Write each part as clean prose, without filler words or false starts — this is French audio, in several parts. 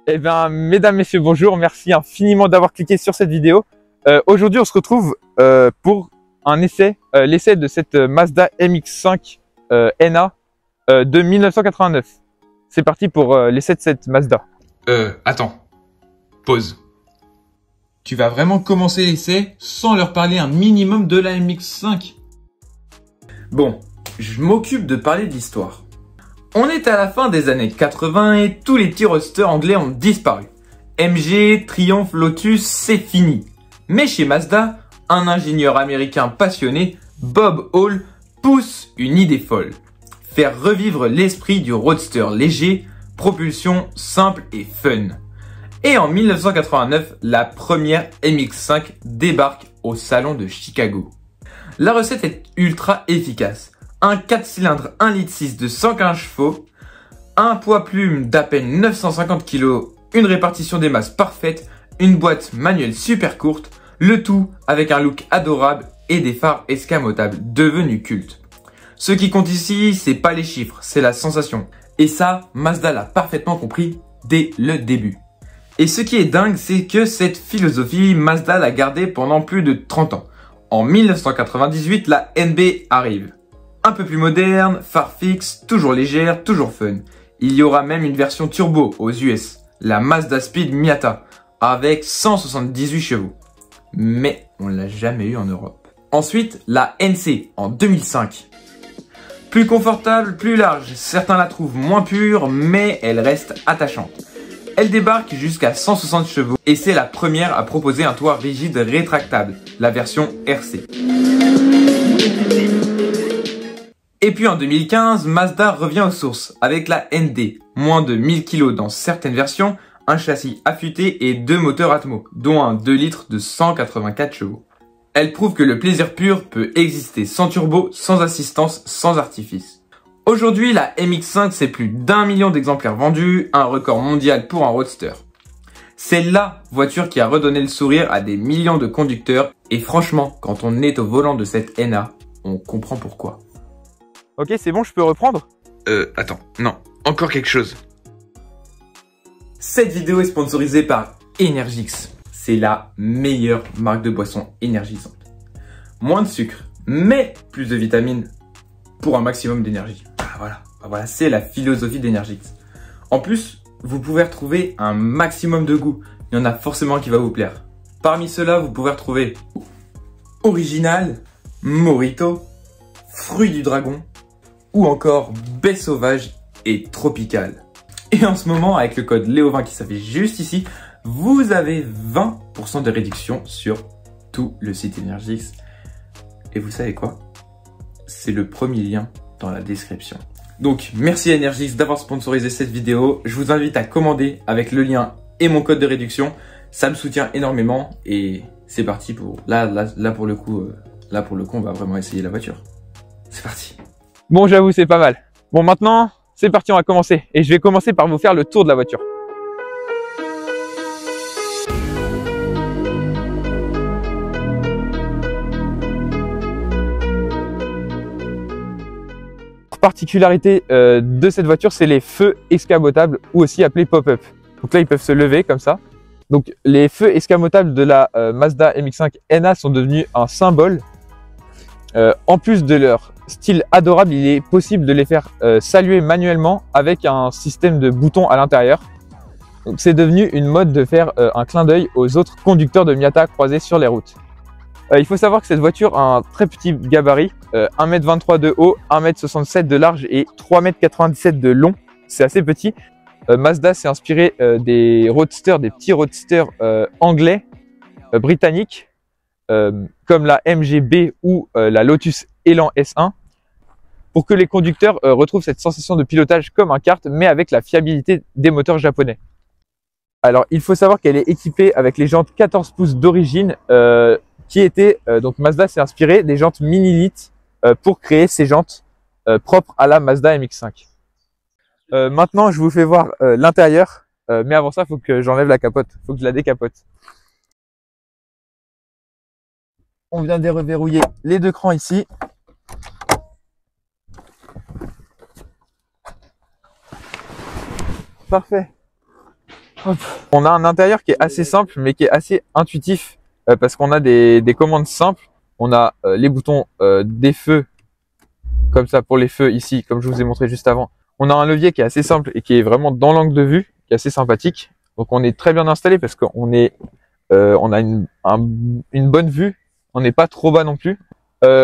Eh bien, mesdames, messieurs, bonjour. Merci infiniment d'avoir cliqué sur cette vidéo. Aujourd'hui, on se retrouve pour un essai, l'essai de cette Mazda MX-5 NA de 1989. C'est parti pour l'essai de cette Mazda. Attends. Pause. Tu vas vraiment commencer l'essai sans leur parler un minimum de la MX-5? Bon, je m'occupe de parler de l'histoire. On est à la fin des années 80 et tous les petits roadsters anglais ont disparu. MG, Triumph, Lotus, c'est fini. Mais chez Mazda, un ingénieur américain passionné, Bob Hall, pousse une idée folle. Faire revivre l'esprit du roadster léger, propulsion simple et fun. Et en 1989, la première MX-5 débarque au salon de Chicago. La recette est ultra efficace. Un 4 cylindres 1,6 litre de 115 chevaux, un poids plume d'à peine 950 kg, une répartition des masses parfaite, une boîte manuelle super courte, le tout avec un look adorable et des phares escamotables devenus cultes. Ce qui compte ici, c'est pas les chiffres, c'est la sensation. Et ça, Mazda l'a parfaitement compris dès le début. Et ce qui est dingue, c'est que cette philosophie, Mazda l'a gardée pendant plus de 30 ans. En 1998, la NB arrive. Un peu plus moderne, phare fixe, toujours légère, toujours fun. Il y aura même une version turbo aux US, la Mazda Speed Miata, avec 178 chevaux. Mais on l'a jamais eu en Europe. Ensuite, la NC en 2005. Plus confortable, plus large, certains la trouvent moins pure, mais elle reste attachante. Elle débarque jusqu'à 160 chevaux et c'est la première à proposer un toit rigide rétractable, la version RC. Et puis en 2015, Mazda revient aux sources avec la ND, moins de 1000 kg dans certaines versions, un châssis affûté et 2 moteurs Atmo, dont un 2 litres de 184 chevaux. Elle prouve que le plaisir pur peut exister sans turbo, sans assistance, sans artifice. Aujourd'hui, la MX-5, c'est plus d'1 million d'exemplaires vendus, un record mondial pour un roadster. C'est la voiture qui a redonné le sourire à des millions de conducteurs, et franchement, quand on est au volant de cette NA, on comprend pourquoi. Ok, c'est bon, je peux reprendre? Attends, non, encore quelque chose. Cette vidéo est sponsorisée par Energix. C'est la meilleure marque de boisson énergisante. Moins de sucre, mais plus de vitamines pour un maximum d'énergie. Voilà, c'est la philosophie d'Energix. En plus, vous pouvez retrouver un maximum de goût. Il y en a forcément un qui va vous plaire. Parmi ceux-là, vous pouvez retrouver Original, Mojito, Fruits du Dragon ou encore Baie Sauvage et Tropical. Et en ce moment, avec le code Léo20 qui s'affiche juste ici, vous avez 20% de réduction sur tout le site Energix. Et vous savez quoi? C'est le premier lien dans la description. Donc, merci à Energix d'avoir sponsorisé cette vidéo. Je vous invite à commander avec le lien et mon code de réduction. Ça me soutient énormément et c'est parti pour... Là pour le coup, on va vraiment essayer la voiture. C'est parti. Bon, j'avoue, c'est pas mal. Bon, maintenant, c'est parti, on va commencer. Et je vais commencer par vous faire le tour de la voiture. Particularité de cette voiture, c'est les feux escamotables ou aussi appelés pop-up. Donc là, ils peuvent se lever comme ça. Donc les feux escamotables de la Mazda MX-5 NA sont devenus un symbole. En plus de leur style adorable, il est possible de les faire saluer manuellement avec un système de boutons à l'intérieur. Donc c'est devenu une mode de faire un clin d'œil aux autres conducteurs de Miata croisés sur les routes. Il faut savoir que cette voiture a un très petit gabarit, 1,23 m de haut, 1,67 m de large et 3,97 m de long. C'est assez petit. Mazda s'est inspiré des roadsters, des petits roadsters anglais, britanniques, comme la MGB ou la Lotus Elan S1, pour que les conducteurs retrouvent cette sensation de pilotage comme un kart, mais avec la fiabilité des moteurs japonais. Alors, il faut savoir qu'elle est équipée avec les jantes 14 pouces d'origine, qui étaient, donc Mazda s'est inspiré des jantes mini-lit pour créer ces jantes propres à la Mazda MX-5. Maintenant, je vous fais voir l'intérieur, mais avant ça, il faut que j'enlève la capote, il faut que je la décapote. On vient de déverrouiller les deux crans ici. Parfait. Hop. On a un intérieur qui est assez simple, mais qui est assez intuitif, parce qu'on a des commandes simples. On a les boutons des feux, comme ça pour les feux ici, comme je vous ai montré juste avant. On a un levier qui est assez simple et qui est vraiment dans l'angle de vue, qui est assez sympathique. Donc on est très bien installé parce qu'on est, on a une bonne vue. On n'est pas trop bas non plus.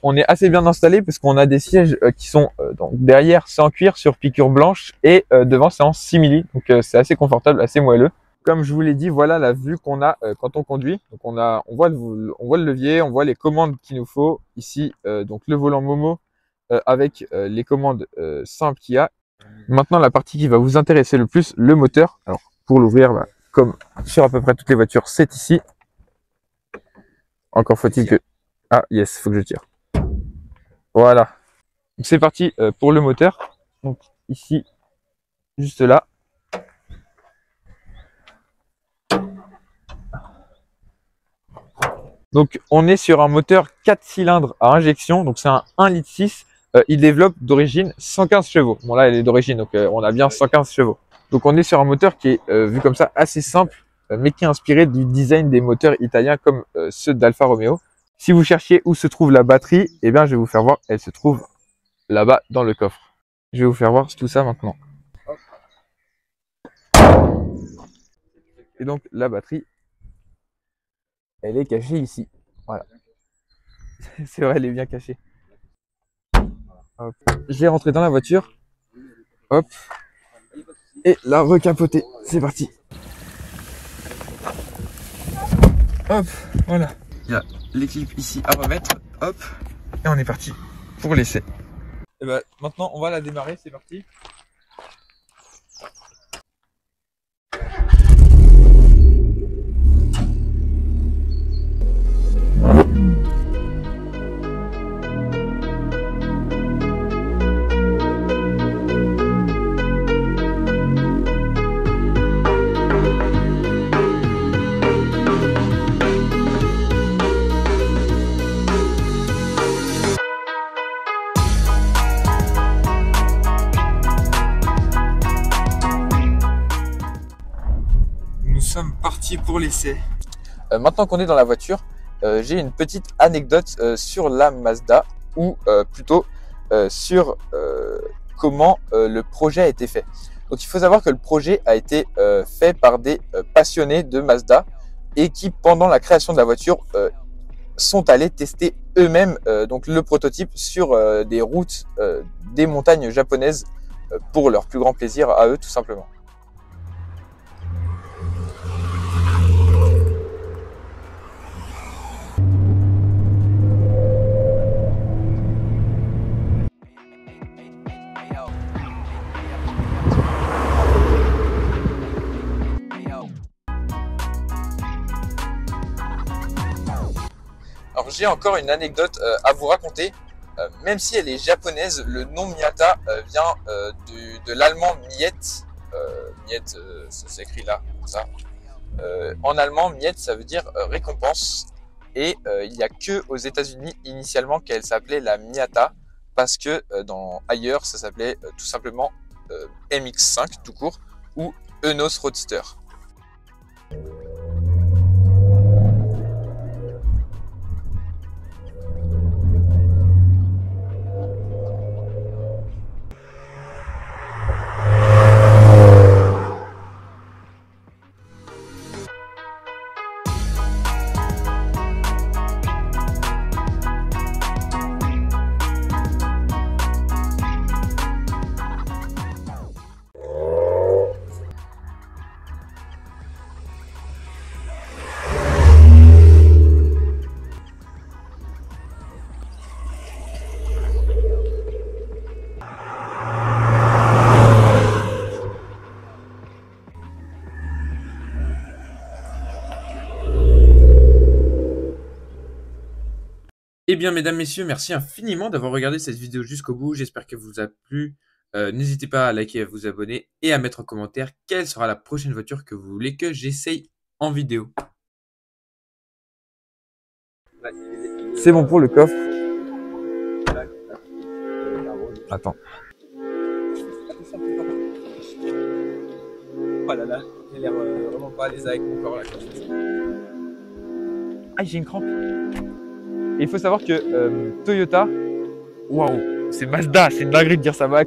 On est assez bien installé parce qu'on a des sièges qui sont donc derrière c'est en cuir sur piqûre blanche et devant c'est en simili. Donc c'est assez confortable, assez moelleux. Comme je vous l'ai dit, voilà la vue qu'on a quand on conduit. Donc on voit le levier, on voit les commandes qu'il nous faut ici. Donc le volant Momo avec les commandes simples qu'il y a. Maintenant la partie qui va vous intéresser le plus, le moteur. Alors pour l'ouvrir, bah, comme sur à peu près toutes les voitures, c'est ici. Encore faut-il que... Ah yes, faut que je tire. Voilà. C'est parti pour le moteur. Donc ici, juste là. Donc on est sur un moteur 4 cylindres à injection. Donc c'est un 1,6 litre. Il développe d'origine 115 chevaux. Bon là elle est d'origine, donc on a bien 115 chevaux. Donc on est sur un moteur qui est vu comme ça assez simple, mais qui est inspiré du design des moteurs italiens comme ceux d'Alfa Romeo. Si vous cherchiez où se trouve la batterie, eh bien je vais vous faire voir, elle se trouve là-bas dans le coffre. Je vais vous faire voir tout ça maintenant. Et donc la batterie, elle est cachée ici. Voilà. C'est vrai, elle est bien cachée. Hop. Je vais rentrer dans la voiture. Hop. Et la recapoter. C'est parti. Hop, voilà. Il y a les clips ici à remettre. Hop. Et on est parti pour l'essai. Et ben maintenant on va la démarrer, c'est parti. Nous sommes partis pour l'essai. Maintenant qu'on est dans la voiture, j'ai une petite anecdote sur la Mazda, ou plutôt sur comment le projet a été fait. Donc il faut savoir que le projet a été fait par des passionnés de Mazda et qui pendant la création de la voiture sont allés tester eux-mêmes donc le prototype sur des routes des montagnes japonaises pour leur plus grand plaisir à eux tout simplement. Alors j'ai encore une anecdote à vous raconter. Même si elle est japonaise, le nom Miyata vient de l'allemand Miet. Miet, ça s'écrit là, comme ça. En allemand, Miet, ça veut dire récompense. Et il n'y a que aux États-Unis initialement qu'elle s'appelait la Miyata, parce que ailleurs, ça s'appelait tout simplement MX5 tout court ou Enos Roadster. Eh bien, mesdames, messieurs, merci infiniment d'avoir regardé cette vidéo jusqu'au bout. J'espère qu'elle vous a plu. N'hésitez pas à liker, à vous abonner et à mettre en commentaire quelle sera la prochaine voiture que vous voulez que j'essaye en vidéo. C'est bon pour le coffre. Attends. Oh là là, j'ai l'air vraiment pas à l'aise avec mon corps là. Quand je fais ça. Ah, j'ai une crampe. Et il faut savoir que Toyota, waouh, c'est Mazda, c'est une dinguerie de dire ça va.